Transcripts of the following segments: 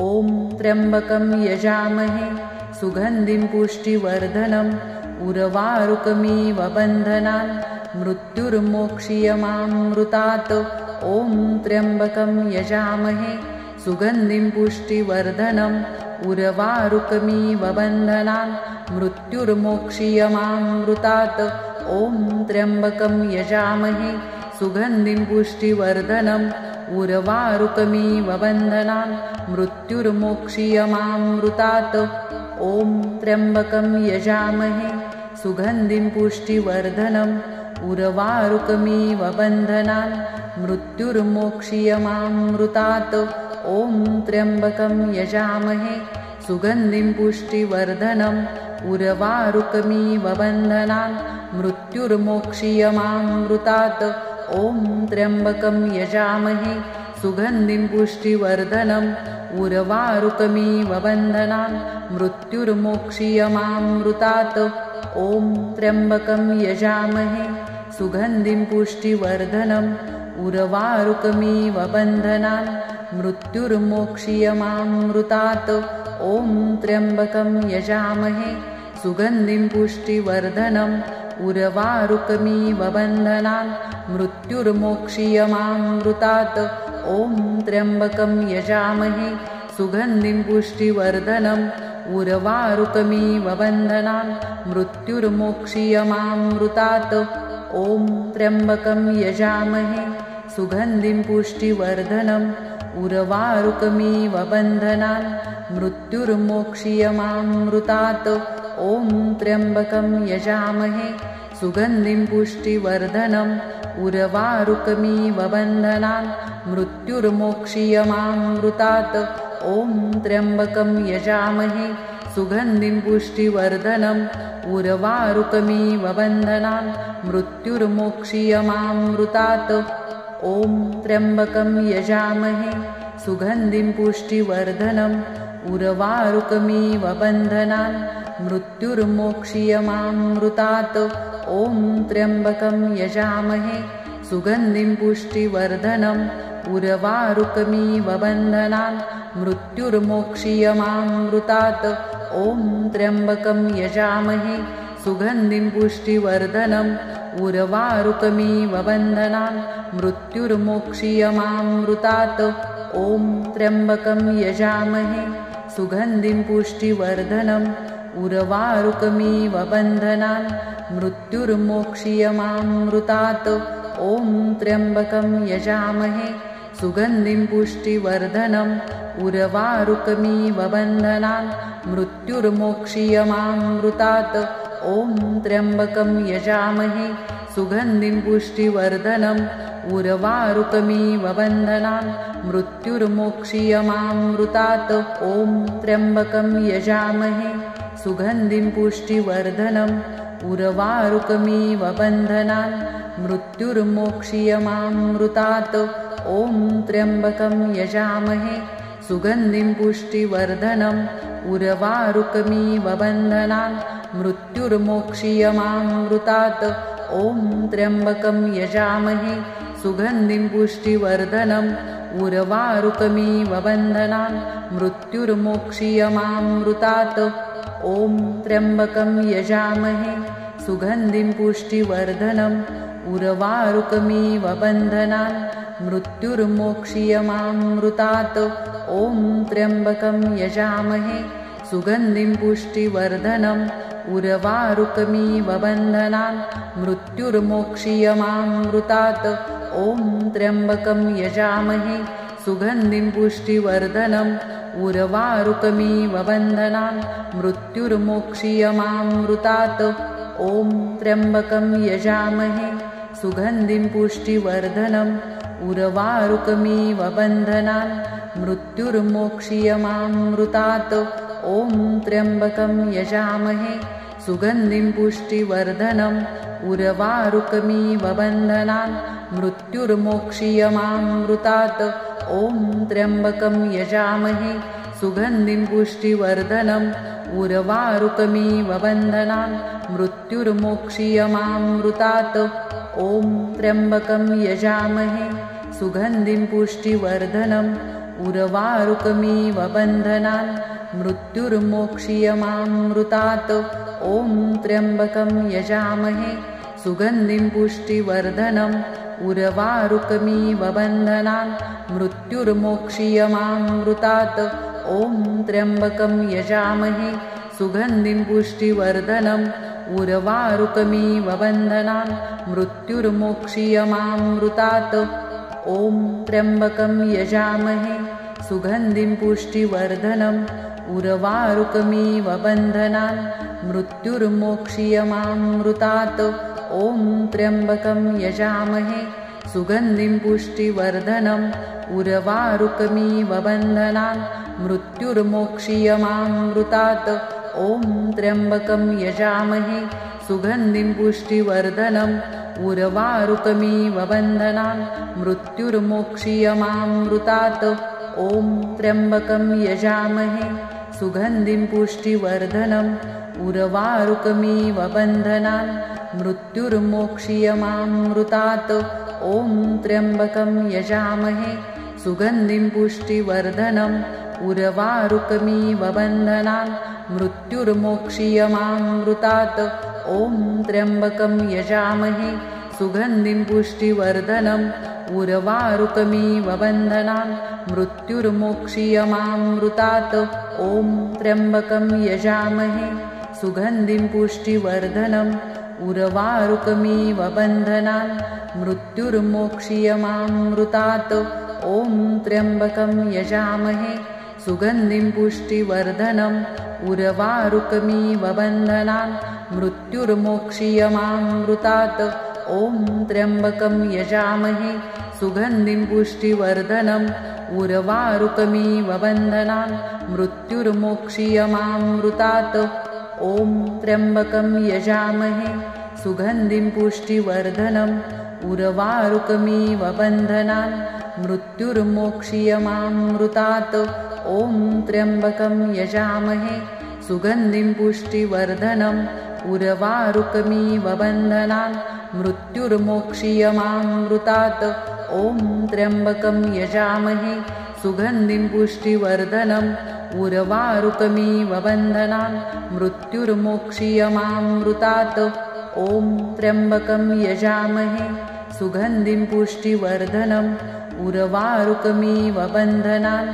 ॐ त्र्यम्बकं यजामहे सुगन्धिं पुष्टिवर्धनम् उर्वारुकमिव बन्धनान् मृत्युर्मोक्षीयमामृतात्। ॐ त्र्यम्बकं यजामहे सुगन्धिं पुष्टिवर्धनम् उर्वारुकमिव बन्धनान् मृत्युर्मोक्षीयमामृतात्। ॐ त्र्यम्बकं यजामहे सुगन्धिं पुष्टिवर्धनम् उर्वारुकमिव बन्धनान् मृत्युर्मोक्षीयमामृतात्। ॐ त्र्यम्बकं यजामहे सुगन्धिं पुष्टिवर्धनम् उर्वारुकमिव बन्धनान् मृत्युर्मोक्षीयमामृतात्। ॐ त्र्यम्बकं यजामहे सुगन्धिं पुष्टिवर्धनम् उर्वारुकमिव बन्धनान् मृत्युर्मोक्षीयमामृतात्। ॐ त्र्यम्बकं यजामहे सुगन्धिं पुष्टिवर्धनम् उर्वारुकमिव बन्धनान् मृत्युर्मोक्षीयमामृतात्। ॐ त्र्यम्बकं यजामहे सुगन्धिं पुष्टिवर्धनम् उर्वारुकमिव बन्धनान् मृत्युर्मोक्षीयमामृतात्। ॐ त्र्यम्बकं यजामहे सुगन्धिं पुष्टिवर्धनम् उर्वारुकमिव बन्धनान् मृत्युर्मोक्षीयमामृतात्। ॐ त्र्यम्बकं यजामहे सुगन्धिं पुष्टिवर्धनम् उर्वारुकमिव बन्धनान् मृत्युर्मोक्षीयमामृतात्। ॐ त्र्यम्बकं यजामहे सुगन्धिं पुष्टिवर्धनम् उर्वारुकमिव बन्धनान् मृत्युर्मोक्षीयमामृतात्। ॐ त्र्यम्बकं यजामहे सुगन्धिं पुष्टिवर्धनम् उर्वारुकमिव बन्धनान् मृत्युर्मोक्षीयमामृतात्। ॐ त्र्यम्बकं यजामहे सुगन्धिं पुष्टिवर्धनम् उर्वारुकमिव बन्धनान् मृत्युर्मोक्षीयमामृतात्। ॐ त्र्यम्बकं यजामहे सुगन्धिं पुष्टिवर्धनम् उर्वारुकमिव बन्धनान् मृत्युर्मोक्षीयमामृतात्। ॐ त्र्यम्बकं यजामहे सुगन्धिं पुष्टिवर्धनम् उर्वारुकमिव बन्धनान् मृत्युर्मोक्षीयमामृतात्। ॐ त्र्यम्बकं यजामहे सुगन्धिं पुष्टिवर्धनम् उर्वारुकमिव बन्धनान् मृत्युर्मोक्षीयमामृतात्। ॐ त्र्यम्बकं यजामहे सुगन्धिं पुष्टिवर्धनम् उर्वारुकमिव बन्धनान् मृत्युर्मोक्षीयमामृतात्। ॐ त्र्यम्बकं यजामहे सुगन्धिं पुष्टिवर्धनम् उर्वारुकमिव बन्धनान् मृत्युर्मोक्षीयमामृतात्। ॐ त्र्यम्बकं यजामहे सुगन्धिं पुष्टिवर्धनम् उर्वारुकमिव बन्धनान् मृत्युर्मोक्षीयमामृतात्। ॐ त्र्यम्बकं यजामहे सुगन्धिं पुष्टिवर्धनम् उर्वारुकमिव बन्धनान् मृत्युर्मोक्षीयमामृतात्। ॐ त्र्यम्बकं यजामहे सुगन्धिं पुष्टिवर्धनम् उर्वारुकमिव बन्धनान् मृत्युर्मोक्षीयमामृतात्। ॐ त्र्यम्बकं यजामहे सुगन्धिं पुष्टिवर्धनम् उर्वारुकमिव बन्धनान् मृत्युर्मोक्षीयमामृतात्। ॐ त्र्यम्बकं यजामहे सुगन्धिं पुष्टिवर्धनम् उर्वारुकमिव बन्धनान् मृत्युर्मोक्षीयमामृतात्। ॐ त्र्यम्बकं यजामहे सुगन्धिं पुष्टिवर्धनम् उर्वारुकमिव बन्धनान् मृत्युर्मोक्षीयमामृतात्। ॐ त्र्यम्बकं यजामहे सुगन्धिं पुष्टिवर्धनम् उर्वारुकमिव बन्धनान् मृत्युर्मोक्षीयमामृतात्। ॐ त्र्यम्बकं यजामहे सुगन्धिं पुष्टिवर्धनम् उर्वारुकमिव बन्धनान् मृत्युर्मोक्षीयमामृतात्। ॐ त्र्यम्बकं यजामहे सुगन्धिं पुष्टिवर्धनम् उर्वारुकमिव बन्धनान् मृत्युर्मोक्षीयमामृतात्। ॐ त्र्यम्बकं यजामहे सुगन्धिं पुष्टिवर्धनम् उर्वारुकमिव बन्धनान् मृत्युर्मोक्षीयमामृतात्। ॐ त्र्यम्बकं यजामहे सुगन्धिं पुष्टिवर्धनम् उर्वारुकमिव बन्धनान् मृत्युर्मोक्षीयमामृतात् ॐ त्र्यम्बकं यजामहे सुगन्धिं पुष्टिवर्धनम् उर्वारुकमिव बन्धनान् मृत्युर्मोक्षीयमामृतात् ॐ त्र्यम्बकं यजामहे सुगन्धिं पुष्टिवर्धनम् उर्वारुकमिव बन्धनान् मृत्युर्मोक्षीयमामृतात् ॐ त्र्यम्बकं यजामहे सुगन्धिं पुष्टिवर्धनम् उर्वारुकमिव बन्धनान् मृत्युर्मोक्षीयमामृतात् ॐ त्र्यम्बकं यजामहे सुगन्धिं पुष्टिवर्धनम् उर्वारुकमिव बन्धनान् मृत्युर्मोक्षीयमामृतात् ॐ त्र्यम्बकं यजामहे सुगन्धिं पुष्टिवर्धनम् उर्वारुकमिव बन्धनान् मृत्युर्मोक्षीयमामृतात् ॐ त्र्यम्बकं यजामहे सुगन्धिं पुष्टिवर्धनम् उर्वारुकमिव बन्धनान् मृत्युर्मोक्षीयमामृतात् ॐ त्र्यम्बकं यजामहे सुगन्धिं पुष्टिवर्धनम् उर्वारुकमिव बन्धनान् मृत्युर्मोक्षीयमामृतात् ॐ त्र्यम्बकं यजामहे सुगन्धिं पुष्टिवर्धनम् उर्वारुकमिव बन्धनान् मृत्युर्मोक्षीयमामृतात् ॐ त्र्यम्बकं यजामहे सुगन्धिं पुष्टिवर्धनम् उर्वारुकमिव बन्धनान् मृत्युर्मोक्षीयमामृतात् ॐ त्र्यम्बकं यजामहे सुगन्धिं पुष्टिवर्धनम् उर्वारुकमिव बन्धनान् मृत्युर्मोक्षीयमामृतात् ॐ त्र्यम्बकं यजामहे सुगन्धिं पुष्टिवर्धनम् उर्वारुकमिव बन्धनान् मृत्युर्मोक्षीयमामृतात् ॐ त्र्यम्बकं यजामहे सुगन्धिं पुष्टिवर्धनम् उर्वारुकमिव बन्धनान् मृत्युर्मोक्षीयमामृतात् ॐ त्र्यम्बकं यजामहे सुगन्धिं पुष्टिवर्धनम् उर्वारुकमिव बन्धनान् मृत्युर्मोक्षीयमामृतात् ॐ त्र्यम्बकं यजामहे सुगन्धिं पुष्टिवर्धनम् उर्वारुकमिव बन्धनान् मृत्युर्मोक्षीयमामृतात् ॐ त्र्यम्बकं यजामहे सुगन्धिं पुष्टिवर्धनम् उर्वारुकमिव बन्धनान्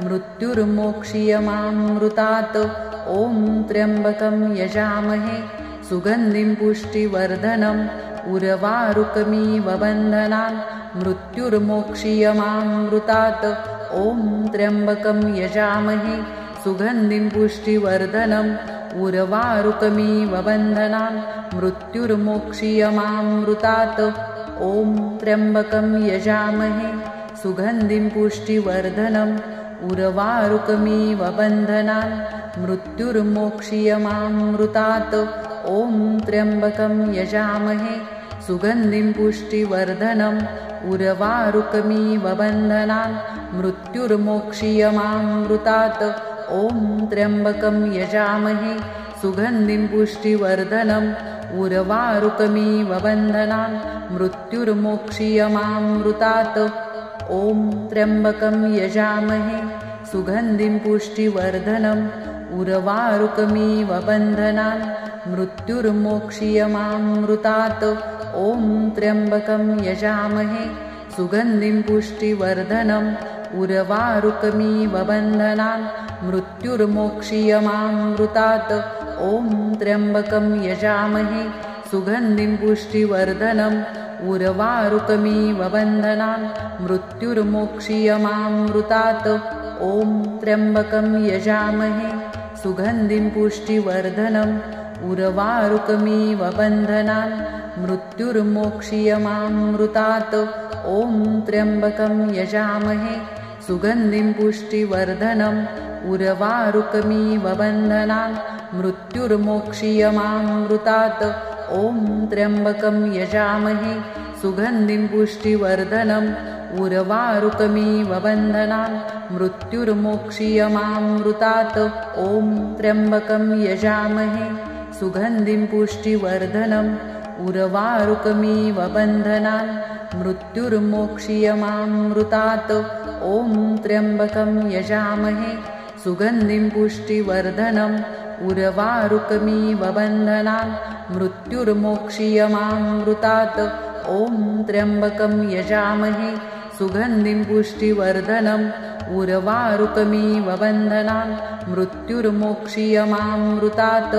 मृत्युर्मोक्षीयमामृतात् ॐ त्र्यम्बकं यजामहे सुगन्धिं पुष्टिवर्धनम् उर्वारुकमिव बन्धनान् मृत्युर्मोक्षीयमामृतात् ॐ त्र्यम्बकं यजामहे सुगन्धिं पुष्टिवर्धनम् उर्वारुकमिव बन्धनान् मृत्युर्मोक्षीयमामृतात् ॐ त्र्यम्बकं यजामहे सुगन्धिं पुष्टिवर्धनम् उर्वारुकमिव बन्धनान् मृत्युर्मोक्षीयमामृतात् ॐ त्र्यम्बकं यजामहे सुगन्धिं पुष्टिवर्धनम् उर्वारुकमिव बन्धनान् मृत्युर्मोक्षीयमामृतात् ॐ त्र्यम्बकं यजामहे सुगन्धिं पुष्टिवर्धनम् उर्वारुकमिव बन्धनान् मृत्युर्मोक्षीयमामृतात् ॐ त्र्यम्बकं यजामहे सुगन्धिं पुष्टिवर्धनम् उर्वारुकमिव बन्धनान् मृत्युर्मोक्षीयमामृतात् ॐ त्र्यम्बकं यजामहे सुगन्धिं पुष्टिवर्धनम् उर्वारुकमिव बन्धनान् मृत्युर्मोक्षीयमामृतात् ॐ त्र्यम्बकं यजामहे सुगन्धिं पुष्टिवर्धनम् उर्वारुकमिव बन्धनान् मृत्युर्मोक्षीयमामृतात् ॐ त्र्यम्बकं यजामहे सुगन्धिं पुष्टिवर्धनम् उर्वारुकमिव बन्धनान् मृत्युर्मोक्षीयमामृतात् ॐ त्र्यम्बकं यजामहे सुगन्धिं पुष्टिवर्धनम् उर्वारुकमिव बन्धनान् मृत्युर्मोक्षीयमामृतात् ॐ त्र्यम्बकं यजामहे सुगन्धिं पुष्टिवर्धनम् उर्वारुकमिव बन्धनान् मृत्युर्मोक्षीयमामृतात् ॐ त्र्यम्बकं यजामहे सुगन्धिं पुष्टिवर्धनम् उर्वारुकमिव बन्धनान् मृत्युर्मोक्षीयमामृतात् ॐ त्र्यम्बकं यजामहे सुगन्धिं पुष्टिवर्धनम् उर्वारुकमिव बन्धनान् मृत्युर्मोक्षीयमामृतात् ॐ त्र्यम्बकं यजामहे सुगन्धिं पुष्टिवर्धनम् उर्वारुकमिव बन्धनान् मृत्युर्मोक्षीयमामृतात्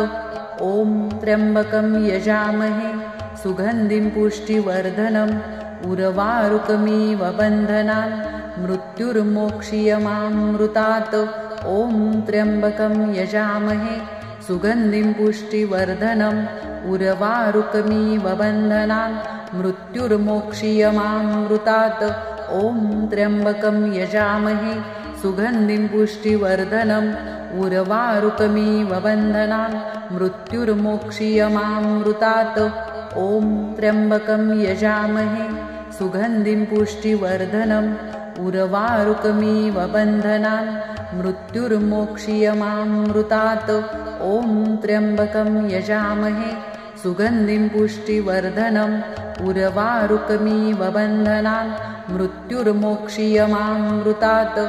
ॐ त्र्यम्बकं यजामहे सुगन्धिं पुष्टिवर्धनम् उर्वारुकमिव बन्धनान् मृत्युर्मोक्षीयमामृतात् ॐ त्र्यम्बकं यजामहे सुगन्धिं पुष्टिवर्धनम् उर्वारुकमिव बन्धनान् मृत्युर्मोक्षीयमामृतात् ॐ त्र्यम्बकं यजामहे सुगन्धिं पुष्टिवर्धनम् उर्वारुकमिव बन्धनान् मृत्युर्मोक्षीयमामृतात् ॐ त्र्यम्बकं यजामहे सुगन्धिं पुष्टिवर्धनम् उर्वारुकमिव बन्धनान् मृत्युर्मोक्षीयमामृतात् ॐ त्र्यम्बकं यजामहे सुगन्धिं पुष्टिवर्धनम् उर्वारुकमिव बन्धनान् मृत्युर्मोक्षीयमामृतात्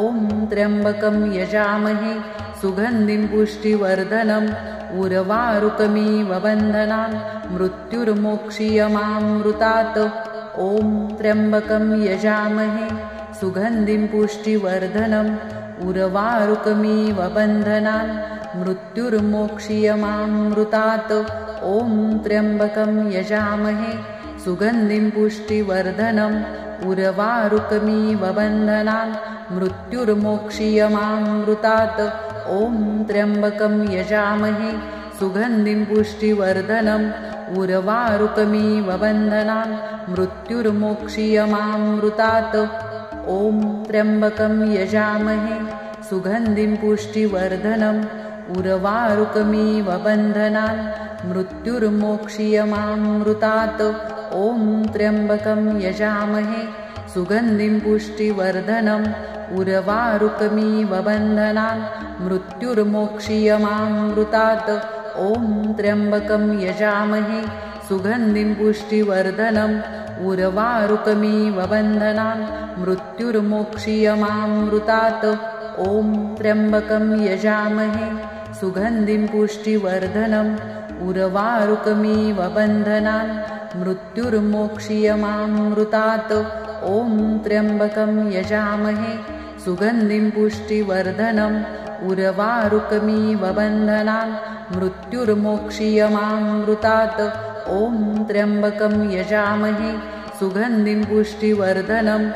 ॐ त्र्यम्बकं यजामहे सुगन्धिं पुष्टिवर्धनम् उर्वारुकमिव बन्धनान् मृत्युर्मोक्षीयमामृतात् ॐ त्र्यम्बकं यजामहे सुगन्धिं पुष्टिवर्धनम् उर्वारुकमिव बन्धनान् मृत्युर्मोक्षीयमामृतात् ॐ त्र्यम्बकं यजामहे सुगन्धिं पुष्टिवर्धनम् उर्वारुकमिव बन्धनान् मृत्युर्मोक्षीयमामृतात् ॐ त्र्यम्बकं यजामहे सुगन्धिं पुष्टिवर्धनम् उर्वारुकमिव बन्धनान् मृत्युर्मोक्षीयमामृतात् ॐ त्र्यम्बकं यजामहे सुगन्धिं पुष्टिवर्धनम् उर्वारुकमिव बन्धनान् मृत्युर्मोक्षीयमामृतात् ॐ त्र्यम्बकं यजामहे सुगन्धिं पुष्टिवर्धनम् उर्वारुकमिव बन्धनान् मृत्युर्मोक्षीयमामृतात् ॐ त्र्यम्बकं यजामहे सुगन्धिं पुष्टिवर्धनम् उर्वारुकमिव बन्धनान् मृत्युर्मोक्षीयमामृतात् ॐ त्र्यम्बकं यजामहे सुगन्धिं पुष्टिवर्धनम् उर्वारुकमिव बन्धनान् मृत्युर्मोक्षीयमामृतात् ॐ त्र्यम्बकं यजामहे सुगन्धिं पुष्टिवर्धनम् उर्वारुकमिव बन्धनान् मृत्युर्मोक्षीयमामृतात् ॐ त्र्यम्बकं यजामहे सुगन्धिं पुष्टिवर्धनम्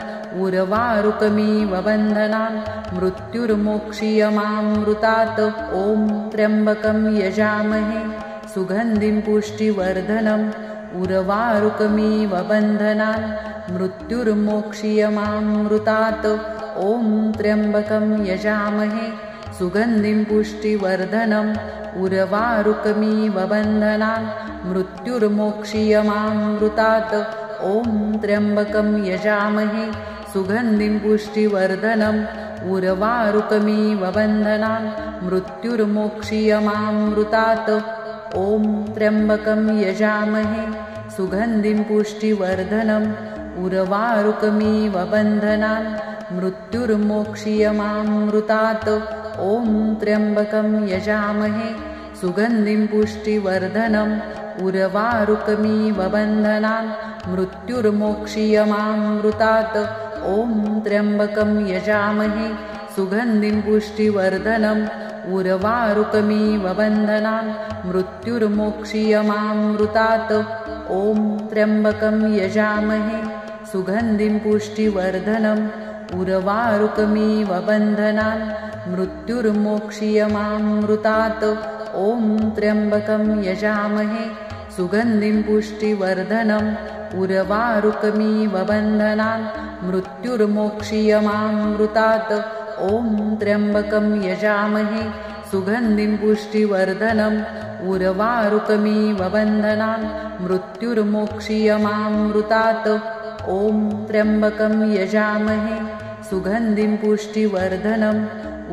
उर्वारुकमिव बन्धनान् मृत्युर्मोक्षीयमामृतात् ॐ त्र्यम्बकं यजामहे सुगन्धिं पुष्टिवर्धनम् उर्वारुकमिव बन्धनान् मृत्युर्मोक्षीयमामृतात् ॐ त्र्यम्बकं यजामहे सुगन्धिं पुष्टिवर्धनम् उर्वारुकमिव बन्धनान् मृत्युर्मोक्षीयमामृतात् ॐ त्र्यम्बकं यजामहे सुगन्धिं पुष्टिवर्धनम् उर्वारुकमिव बन्धनान् मृत्युर्मोक्षीयमामृतात् ॐ त्र्यम्बकं यजामहे सुगन्धिं पुष्टिवर्धनम् उर्वारुकमिव बन्धनान् मृत्युर्मोक्षीयमामृतात् ॐ त्र्यम्बकं यजामहे सुगन्धिं पुष्टिवर्धनम् उर्वारुकमिव बन्धनान् मृत्युर्मोक्षीयमामृतात् ॐ त्र्यम्बकं यजामहे सुगन्धिं पुष्टिवर्धनम् उर्वारुकमिव बन्धनान् मृत्युर्मोक्षीयमामृतात् ॐ त्र्यम्बकं यजामहे सुगन्धिं पुष्टिवर्धनम् उर्वारुकमिव बन्धनान् मृत्युर्मोक्षीयमामृतात् ॐ त्र्यम्बकं यजामहे सुगन्धिं पुष्टिवर्धनम् उर्वारुकमिव बन्धनान् मृत्युर्मोक्षीयमामृतात् ॐ त्र्यम्बकं यजामहे सुगन्धिं पुष्टिवर्धनम् उर्वारुकमिव बन्धनान् मृत्युर्मोक्षीयमामृतात् ॐ त्र्यम्बकं यजामहे सुगन्धिं पुष्टिवर्धनम्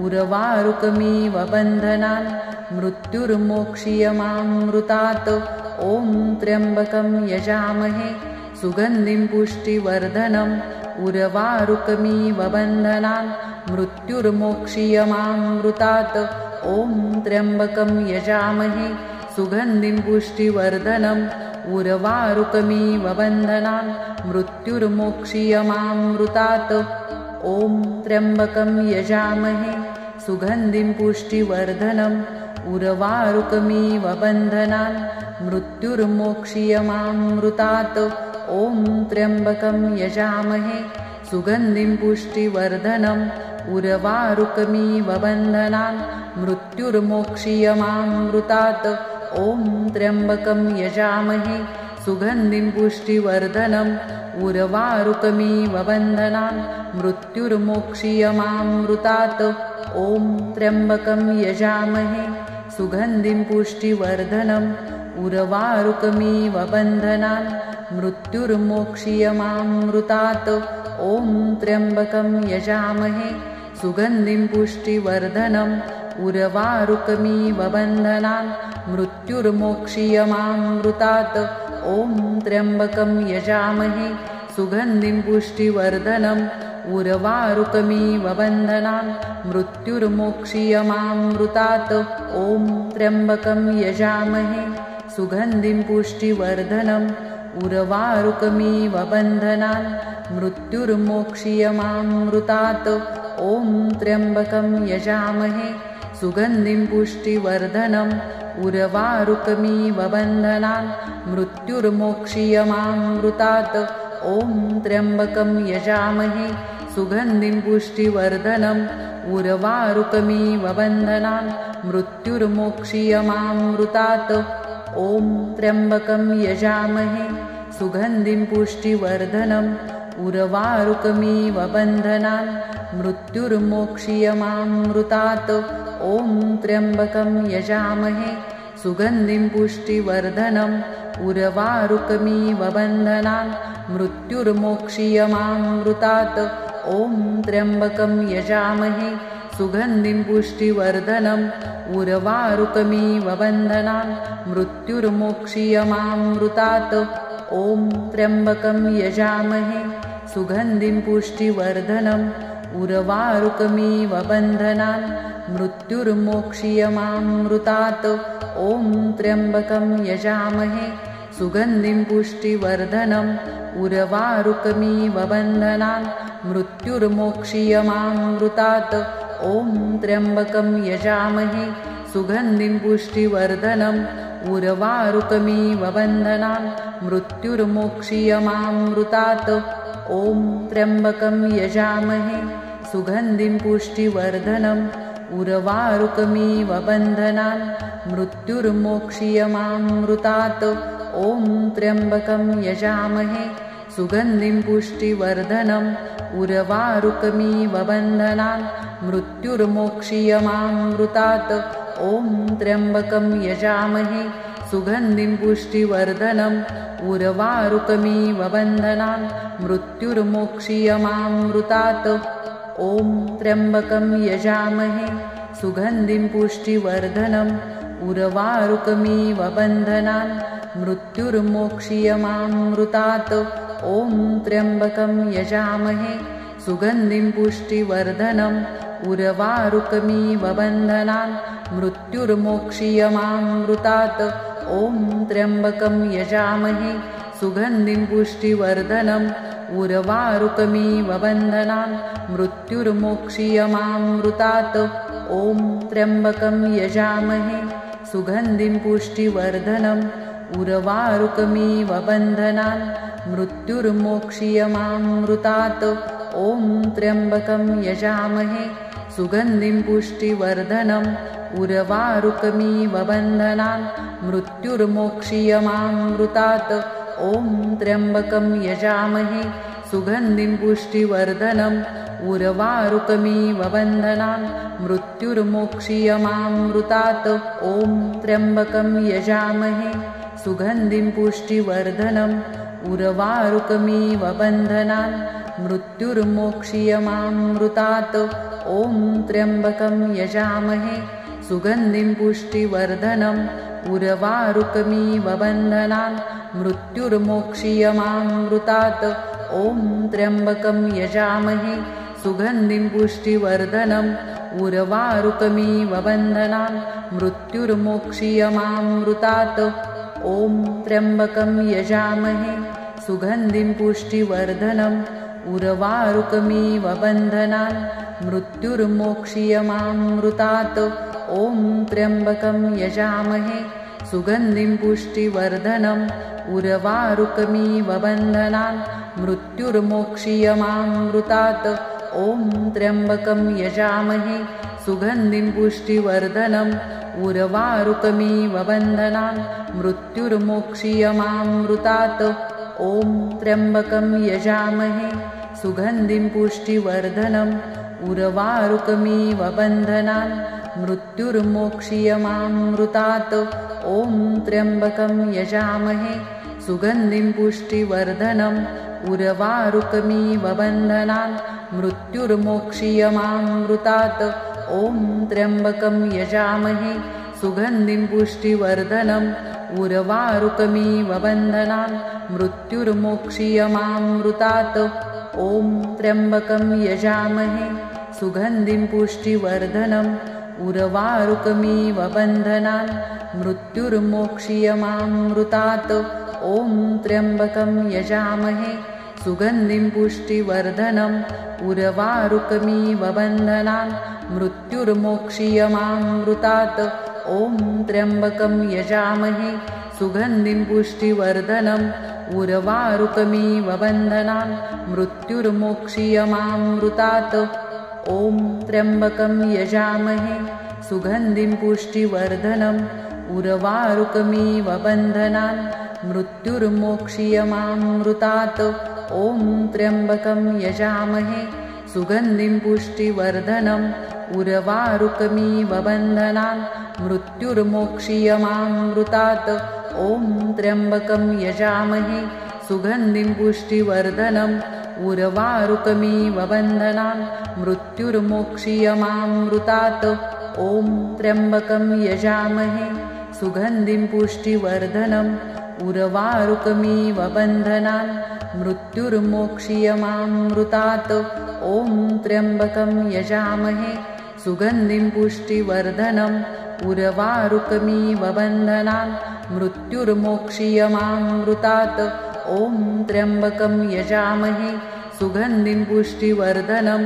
उर्वारुकमिव बन्धनान् मृत्युर्मोक्षीयमामृतात् ॐ त्र्यम्बकं यजामहे सुगन्धिं पुष्टिवर्धनम् उर्वारुकमिव बन्धनान् मृत्युर्मोक्षीयमामृतात् ॐ त्र्यम्बकं यजामहे सुगन्धिं पुष्टिवर्धनम् उर्वारुकमिव बन्धनान् मृत्युर्मोक्षीयमामृतात् ॐ त्र्यम्बकं यजामहे सुगन्धिं पुष्टिवर्धनम् उर्वारुकमिव बन्धनान् मृत्युर्मोक्षीयमामृतात् ॐ त्र्यम्बकं यजामहे सुगन्धिं पुष्टिवर्धनम् उर्वारुकमिव बन्धनान् मृत्युर्मोक्षीयमामृतात् ॐ त्र्यम्बकं यजामहे सुगन्धिं पुष्टिवर्धनम् उर्वारुकमिव बन्धनान् मृत्युर्मोक्षीयमामृतात् ॐ त्र्यम्बकं यजामहे सुगन्धिं पुष्टिवर्धनम् उर्वारुकमिव बन्धनान् मृत्युर्मोक्षीयमामृतात् ॐ त्र्यम्बकं यजामहे सुगन्धिं पुष्टिवर्धनम् उर्वारुकमिव बन्धनान् मृत्युर्मोक्षीयमामृतात् ॐ त्र्यम्बकं यजामहे सुगन्धिं पुष्टिवर्धनम् उर्वारुकमिव बन्धनान् मृत्युर्मोक्षीयमामृतात् ॐ त्र्यम्बकं यजामहे सुगन्धिं पुष्टिवर्धनम् उर्वारुकमिव बन्धनान् मृत्युर्मोक्षीयमामृतात् ॐ त्र्यम्बकं यजामहे सुगन्धिं पुष्टिवर्धनम् उर्वारुकमिव बन्धनान् मृत्युर्मोक्षीयमामृतात् ॐ त्र्यम्बकं यजामहे सुगन्धिं पुष्टिवर्धनम् उर्वारुकमिव बन्धनान् मृत्युर्मोक्षीयमामृतात् ॐ त्र्यम्बकं यजामहे सुगन्धिं पुष्टिवर्धनम् उर्वारुकमिव बन्धनान् मृत्युर्मोक्षीयमामृतात् ॐ त्र्यम्बकं यजामहे सुगन्धिं पुष्टिवर्धनम् उर्वारुकमिव बन्धनान् मृत्युर्मोक्षीयमामृतात् ॐ त्र्यम्बकं यजामहे सुगन्धिं पुष्टिवर्धनम् उर्वारुकमिव बन्धनान् मृत्युर्मोक्षीयमामृतात् ॐ त्र्यम्बकं यजामहे सुगन्धिं पुष्टिवर्धनम् उर्वारुकमिव बन्धनान् मृत्युर्मोक्षीयमामृतात् ॐ त्र्यम्बकं यजामहे सुगन्धिं पुष्टिवर्धनम् उर्वारुकमिव बन्धनान् मृत्युर्मोक्षीयमामृतात् ॐ त्र्यम्बकं यजामहे सुगन्धिं पुष्टिवर्धनम् उर्वारुकमिव बन्धनान् मृत्युर्मोक्षीयमामृतात् ॐ त्र्यम्बकं यजामहे सुगन्धिं पुष्टिवर्धनम् उर्वारुकमिव बन्धनान् मृत्युर्मोक्षीयमामृतात् ॐ त्र्यम्बकं यजामहे सुगन्धिं पुष्टिवर्धनम् उर्वारुकमिव बन्धनान् मृत्युर्मोक्षीयमामृतात् ॐ त्र्यम्बकं यजामहे सुगन्धिं पुष्टिवर्धनम् उर्वारुकमिव बन्धनान् मृत्युर्मोक्षीयमामृतात् ॐ त्र्यम्बकं यजामहे सुगन्धिं पुष्टिवर्धनम् उर्वारुकमिव बन्धनान् मृत्युर्मोक्षीयमामृतात् ॐ त्र्यम्बकं यजामहे सुगन्धिं पुष्टिवर्धनम् उर्वारुकमिव बन्धनान् मृत्युर्मोक्षीयमामृतात् ॐ त्र्यम्बकं यजामहे सुगन्धिं पुष्टिवर्धनम् उर्वारुकमिव बन्धनान् मृत्युर्मोक्षीयमामृतात् ॐ त्र्यम्बकं यजामहे सुगन्धिं पुष्टिवर्धनम् उर्वारुकमिव बन्धनान् मृत्युर्मोक्षीयमामृतात् ॐ त्र्यम्बकं यजामहे सुगन्धिं पुष्टिवर्धनम् उर्वारुकमिव बन्धनान् मृत्युर्मोक्षीयमामृतात् ॐ त्र्यम्बकं यजामहे सुगन्धिं पुष्टिवर्धनम् उर्वारुकमिव बन्धनान् मृत्युर्मोक्षीयमामृतात् ॐ त्र्यम्बकं यजामहे सुगन्धिं पुष्टिवर्धनम् उर्वारुकमिव बन्धनान् मृत्युर्मोक्षीयमामृतात् ॐ त्र्यम्बकं यजामहे सुगन्धिं पुष्टिवर्धनम् उर्वारुकमिव बन्धनान् मृत्युर्मोक्षीयमामृतात् ॐ त्र्यम्बकं यजामहे सुगन्धिं पुष्टिवर्धनम् उर्वारुकमिव बन्धनान् मृत्युर्मोक्षीयमामृतात् ॐ त्र्यम्बकं यजामहे सुगन्धिं पुष्टिवर्धनम् उर्वारुकमिव बन्धनान् मृत्युर्मोक्षीयमामृतात् ॐ त्र्यम्बकं यजामहे सुगन्धिं पुष्टिवर्धनम् उर्वारुकमिव बन्धनान् मृत्युर्मोक्षीयमामृतात् ॐ त्र्यम्बकं यजामहे सुगन्धिं पुष्टिवर्धनम् उर्वारुकमिव बन्धनान् मृत्युर्मोक्षीयमामृतात् ॐ त्र्यम्बकं यजामहे सुगन्धिं पुष्टिवर्धनम् उर्वारुकमिव बन्धनान् मृत्युर्मोक्षीयमामृतात् ॐ त्र्यम्बकं यजामहे सुगन्धिं पुष्टिवर्धनम् उर्वारुकमिव बन्धनान् मृत्युर्मोक्षीयमामृतात् ॐ त्र्यम्बकं यजामहे सुगन्धिं पुष्टिवर्धनम् उर्वारुकमिव बन्धनान् मृत्युर्मोक्षीयमामृतात् ॐ त्र्यम्बकं यजामहे सुगन्धिं पुष्टिवर्धनम् उर्वारुकमिव बन्धनान् मृत्युर्मोक्षीयमामृतात् ॐ त्र्यम्बकं यजामहे सुगन्धिं पुष्टिवर्धनम् उर्वारुकमिव बन्धनान् मृत्युर्मोक्षीयमामृतात् ॐ त्र्यम्बकं यजामहे सुगन्धिं पुष्टिवर्धनम् उर्वारुकमिव बन्धनान् मृत्युर्मोक्षीयमामृतात् ॐ त्र्यम्बकं यजामहे सुगन्धिं पुष्टिवर्धनम् उर्वारुकमिव बन्धनान् मृत्युर्मोक्षीयमामृतात् ॐ त्र्यम्बकं यजामहे सुगन्धिं पुष्टिवर्धनम् उर्वारुकमिव बन्धनान् मृत्युर्मोक्षीयमामृतात् ॐ त्र्यम्बकं यजामहे सुगन्धिं पुष्टिवर्धनम् उर्वारुकमिव बन्धनान् मृत्युर्मोक्षीयमामृतात् ॐ त्र्यम्बकं यजामहे सुगन्धिं पुष्टिवर्धनम् उर्वारुकमिव बन्धनान् मृत्युर्मोक्षीयमामृतात् ॐ त्र्यम्बकं यजामहे सुगन्धिं पुष्टिवर्धनम् उर्वारुकमिव बन्धनान् मृत्युर्मोक्षीयमामृतात् ॐ त्र्यम्बकं यजामहे सुगन्धिं पुष्टिवर्धनम्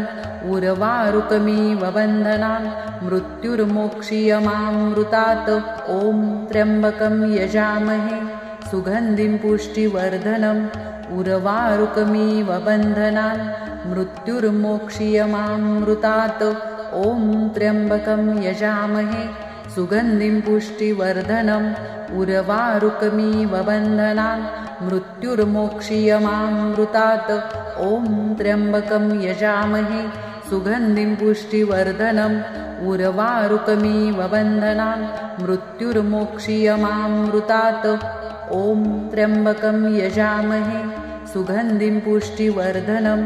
उर्वारुकमिव बन्धनान् मृत्युर्मोक्षीयमामृतात् ॐ त्र्यम्बकं यजामहे सुगन्धिं पुष्टिवर्धनम् उर्वारुकमिव बन्धनान् मृत्युर्मोक्षीयमामृतात् ॐ त्र्यम्बकं यजामहे सुगन्धिं पुष्टिवर्धनम् उर्वारुकमिव बन्धनान् मृत्युर्मोक्षीयमामृतात् ॐ त्र्यम्बकं यजामहे सुगन्धिं पुष्टिवर्धनम् उर्वारुकमिव बन्धनान् मृत्युर्मोक्षीयमामृतात् ॐ त्र्यम्बकं यजामहे सुगन्धिं पुष्टिवर्धनम्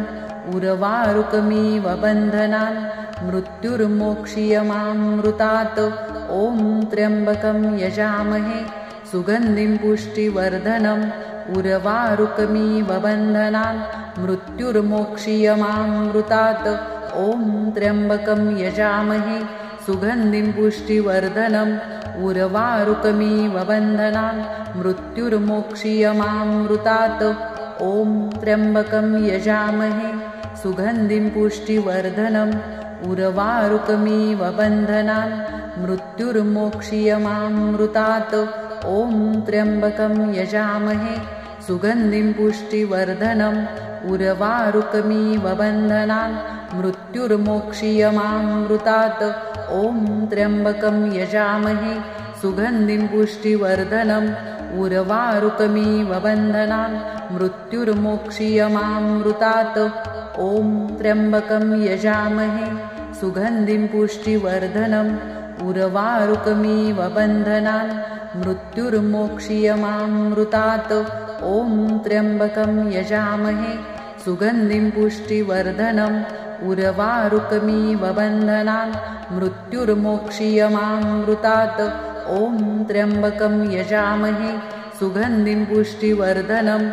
उर्वारुकमिव बन्धनान् मृत्युर्मोक्षीयमामृतात् ॐ त्र्यम्बकं यजामहे सुगन्धिं पुष्टिवर्धनम् उर्वारुकमिव बन्धनान् मृत्युर्मोक्षीयमामृतात् ॐ त्र्यम्बकं यजामहे सुगन्धिं पुष्टिवर्धनम् उर्वारुकमिव बन्धनान् मृत्युर्मोक्षीयमामृतात् ॐ त्र्यम्बकं यजामहे सुगन्धिं पुष्टिवर्धनम् उर्वारुकमिव बन्धनान् मृत्युर्मोक्षीयमामृतात् ॐ त्र्यम्बकं यजामहे सुगन्धिं पुष्टिवर्धनम् उर्वारुकमिव बन्धनान् मृत्युर्मोक्षीयमामृतात् ॐ त्र्यम्बकं यजामहे सुगन्धिं पुष्टिवर्धनम् उर्वारुकमिव बन्धनान् मृत्युर्मोक्षीयमामृतात् ॐ त्र्यम्बकं यजामहे सुगन्धिं पुष्टिवर्धनम् उर्वारुकमिव बन्धनान् मृत्युर्मोक्षीयमामृतात् ॐ त्र्यम्बकं यजामहे सुगन्धिं पुष्टिवर्धनम् उर्वारुकमिव बन्धनान् मृत्युर्मोक्षीयमामृतात् ॐ त्र्यम्बकं यजामहे सुगन्धिं पुष्टिवर्धनम्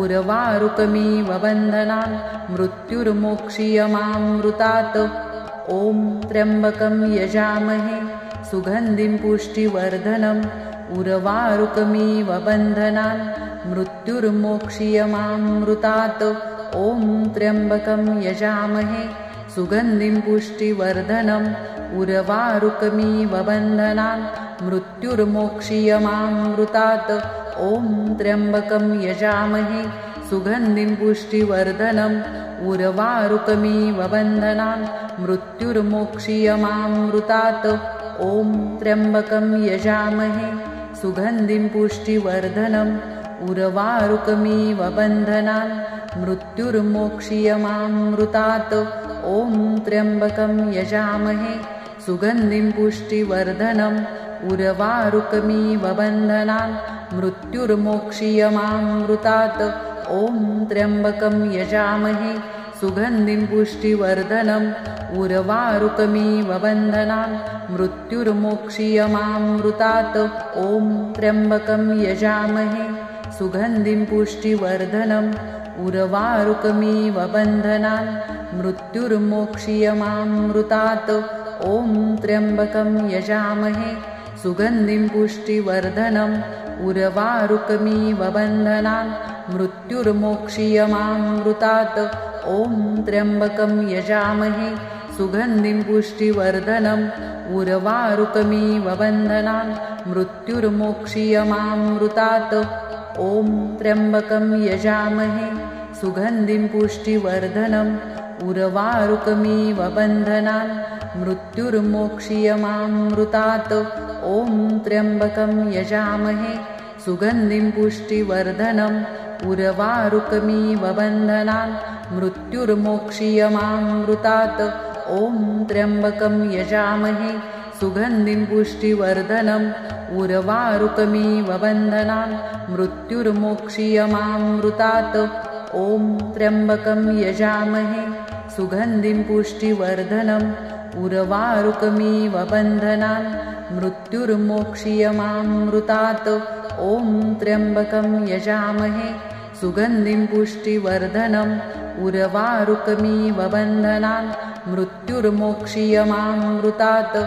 उर्वारुकमिव बन्धनान् मृत्युर्मोक्षीयमामृतात् ॐ त्र्यम्बकं यजामहे सुगन्धिं पुष्टिवर्धनम् उर्वारुकमिव बन्धनान् मृत्युर्मोक्षीयमामृतात् ॐ त्र्यम्बकं यजामहे सुगन्धिं पुष्टिवर्धनम् उर्वारुकमिव बन्धनान् मृत्युर्मोक्षीयमामृतात् ॐ त्र्यम्बकं यजामहे सुगन्धिं पुष्टिवर्धनम् उर्वारुकमिव बन्धनान् मृत्युर्मोक्षीयमामृतात् ॐ त्र्यम्बकं यजामहे सुगन्धिं पुष्टिवर्धनम् उर्वारुकमिव बन्धनान् मृत्युर्मोक्षीयमामृतात् ॐ त्र्यम्बकं यजामहे सुगन्धिं पुष्टिवर्धनम् उर्वारुकमिव बन्धनान् मृत्युर्मोक्षीयमामृतात् ॐ त्र्यम्बकं यजामहे सुगन्धिं पुष्टिवर्धनम् उर्वारुकमिव बन्धनान् मृत्युर्मोक्षीयमामृतात् ॐ त्र्यम्बकं यजामहे सुगन्धिं पुष्टिवर्धनम् उर्वारुकमिव बन्धनान् मृत्युर्मोक्षीयमामृतात् ॐ त्र्यम्बकं यजामहे सुगन्धिं पुष्टिवर्धनम् उर्वारुकमिव बन्धनान् मृत्युर्मोक्षीयमामृतात् ॐ त्र्यम्बकं यजामहे सुगन्धिं पुष्टिवर्धनम् उर्वारुकमिव बन्धनान् मृत्युर्मोक्षीयमामृतात् ॐ त्र्यम्बकं यजामहे सुगन्धिं पुष्टिवर्धनम् उर्वारुकमिव बन्धनान् मृत्युर्मोक्षीयमामृतात् ॐ त्र्यम्बकं यजामहे सुगन्धिं पुष्टिवर्धनम् उर्वारुकमिव बन्धनान् मृत्युर्मोक्षीयमामृतात् ॐ त्र्यम्बकं यजामहे सुगन्धिं पुष्टिवर्धनम् उर्वारुकमिव बन्धनान् मृत्युर्मोक्षीयमामृतात् ॐ त्र्यम्बकं यजामहे सुगन्धिं पुष्टिवर्धनम् उर्वारुकमिव बन्धनान् मृत्युर्मोक्षीयमामृतात् ॐ त्र्यम्बकं यजामहे सुगन्धिं पुष्टिवर्धनम् उर्वारुकमिव बन्धनान् मृत्युर्मोक्षीयमामृतात्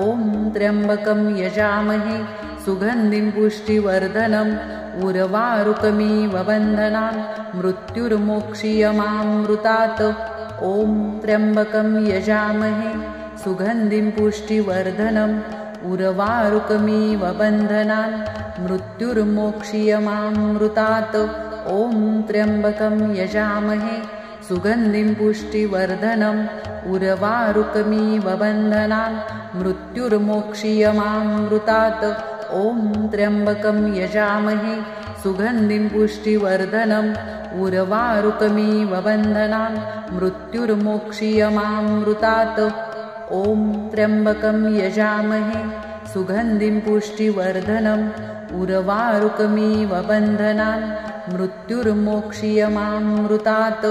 ॐ त्र्यम्बकं यजामहे सुगन्धिं पुष्टिवर्धनम् उर्वारुकमिव बन्धनान् मृत्युर्मोक्षीयमामृतात् ॐ त्र्यम्बकं यजामहे सुगन्धिं पुष्टिवर्धनम् उर्वारुकमिव बन्धनान् मृत्युर्मोक्षीयमामृतात् ॐ त्र्यम्बकं यजामहे सुगन्धिं पुष्टिवर्धनम् उर्वारुकमिव बन्धनान् मृत्युर्मोक्षीयमामृतात् ॐ त्र्यम्बकं यजामहे सुगन्धिं पुष्टिवर्धनम् उर्वारुकमिव बन्धनान् मृत्युर्मोक्षीयमामृतात् ॐ त्र्यम्बकं यजामहे सुगन्धिं पुष्टिवर्धनम् उर्वारुकमिव बन्धनान् मृत्युर्मोक्षीयमामृतात्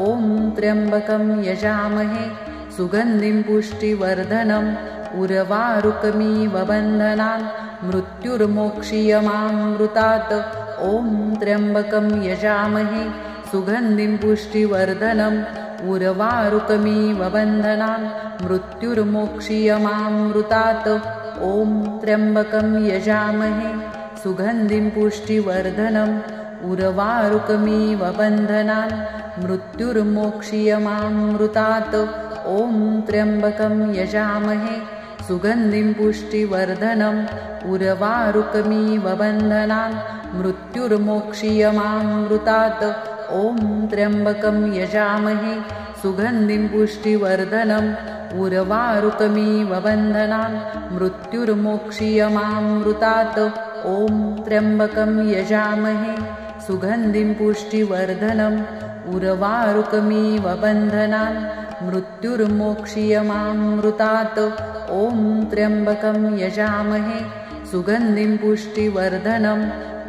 ॐ त्र्यम्बकं यजामहे सुगन्धिं पुष्टिवर्धनम् उर्वारुकमिव बन्धनान् मृत्युर्मोक्षीयमामृतात् ॐ त्र्यम्बकं यजामहे सुगन्धिं पुष्टिवर्धनम् उर्वारुकमिव बन्धनान् मृत्युर्मोक्षीयमामृतात् ॐ त्र्यम्बकं यजामहे सुगन्धिं पुष्टिवर्धनम् उर्वारुकमिव बन्धनान् मृत्युर्मोक्षीयमामृतात् ॐ त्र्यम्बकं यजामहे सुगन्धिं पुष्टिवर्धनम् उर्वारुकमिव बन्धनान् मृत्युर्मोक्षीयमामृतात् ॐ त्र्यम्बकं यजामहे सुगन्धिं पुष्टिवर्धनम् उर्वारुकमिव बन्धनान् मृत्युर्मोक्षीयमामृतात् ॐ त्र्यम्बकं यजामहे सुगन्धिं पुष्टिवर्धनम् उर्वारुकमिव बन्धनान् मृत्युर्मोक्षीयमामृतात् ॐ त्र्यम्बकं यजामहे सुगन्धिं पुष्टिवर्धनम्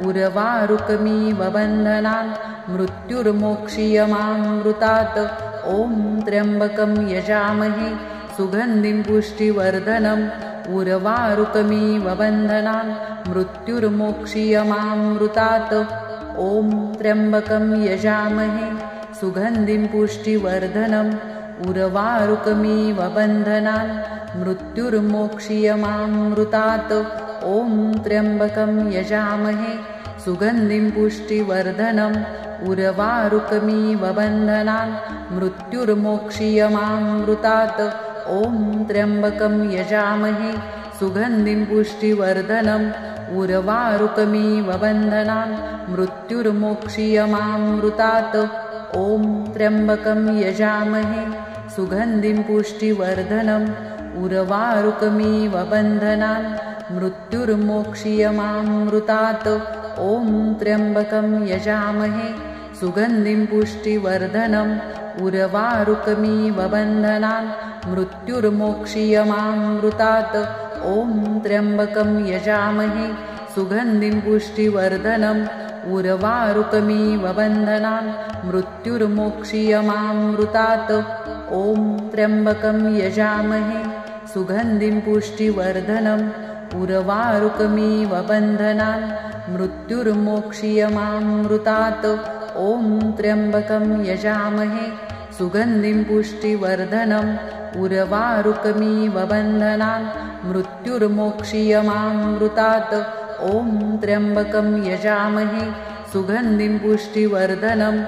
उर्वारुकमिव बन्धनान् मृत्युर्मोक्षीयमामृतात् ॐ त्र्यम्बकं यजामहे सुगन्धिं पुष्टिवर्धनम् उर्वारुकमिव बन्धनान् मृत्युर्मोक्षीयमामृतात् ॐ त्र्यम्बकं यजामहे सुगन्धिं पुष्टिवर्धनम् उर्वारुकमिव बन्धनान् मृत्युर्मोक्षीयमामृतात् ॐ त्र्यम्बकं यजामहे सुगन्धिं पुष्टिवर्धनम् उर्वारुकमिव बन्धनान् मृत्युर्मोक्षीयमामृतात् ॐ त्र्यम्बकं यजामहे सुगन्धिं पुष्टिवर्धनम् उर्वारुकमिव बन्धनान् मृत्युर्मोक्षीयमामृतात् ॐ त्र्यम्बकं यजामहे सुगन्धिं पुष्टिवर्धनम् उर्वारुकमिव बन्धनान् मृत्युर्मोक्षीयमामृतात् ॐ त्र्यम्बकं यजामहे सुगन्धिं पुष्टिवर्धनम् उर्वारुकमिव बन्धनान् मृत्युर्मोक्षीयमामृतात् ॐ त्र्यम्बकं यजामहे सुगन्धिं पुष्टिवर्धनम् उर्वारुकमिव बन्धनान् मृत्युर्मोक्षीयमामृतात् ॐ त्र्यम्बकं यजामहे सुगन्धिं पुष्टिवर्धनम् उर्वारुकमिव बन्धनान् मृत्युर्मोक्षीयमामृतात् ॐ त्र्यम्बकं यजामहे सुगन्धिं पुष्टिवर्धनम् उर्वारुकमिव बन्धनान् मृत्युर्मोक्षीयमामृतात् ॐ त्र्यम्बकं यजामहे सुगन्धिं पुष्टिवर्धनम्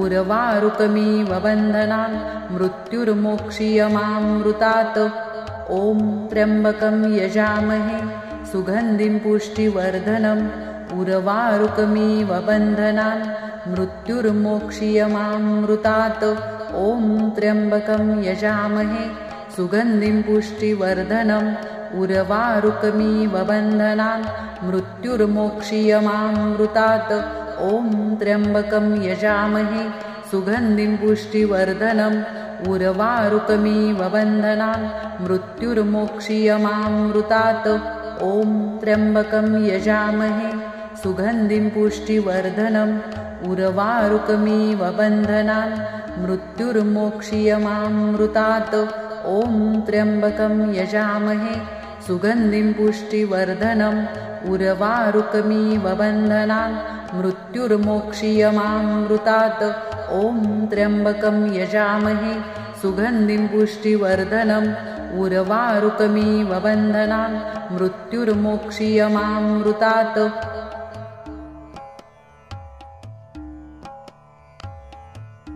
उर्वारुकमिव बन्धनान् मृत्युर्मोक्षीयमामृतात् ॐ त्र्यम्बकं यजामहे सुगन्धिं पुष्टिवर्धनम् उर्वारुकमिव बन्धनान् मृत्युर्मोक्षीयमामृतात् ॐ त्र्यम्बकं यजामहे सुगन्धिं पुष्टिवर्धनम् उर्वारुकमिव बन्धनान् मृत्युर्मोक्षीयमामृतात् ॐ त्र्यम्बकं यजामहे सुगन्धिं पुष्टिवर्धनम् उर्वारुकमिव बन्धनान् मृत्युर्मोक्षीयमामृतात् ॐ त्र्यम्बकं यजामहे सुगन्धिं पुष्टिवर्धनम् उर्वारुकमिव बन्धनान् मृत्युर्मोक्षीयमामृतात् ॐ त्र्यम्बकं यजामहे सुगन्धिं पुष्टिवर्धनम् उर्वारुकमिव बन्धनान् मृत्युर्मोक्षीयमामृतात् ॐ त्र्यम्बकं यजामहे सुगन्धिं पुष्टिवर्धनम् उर्वारुकमिव बन्धनान् मृत्युर्मोक्षीयमामृतात्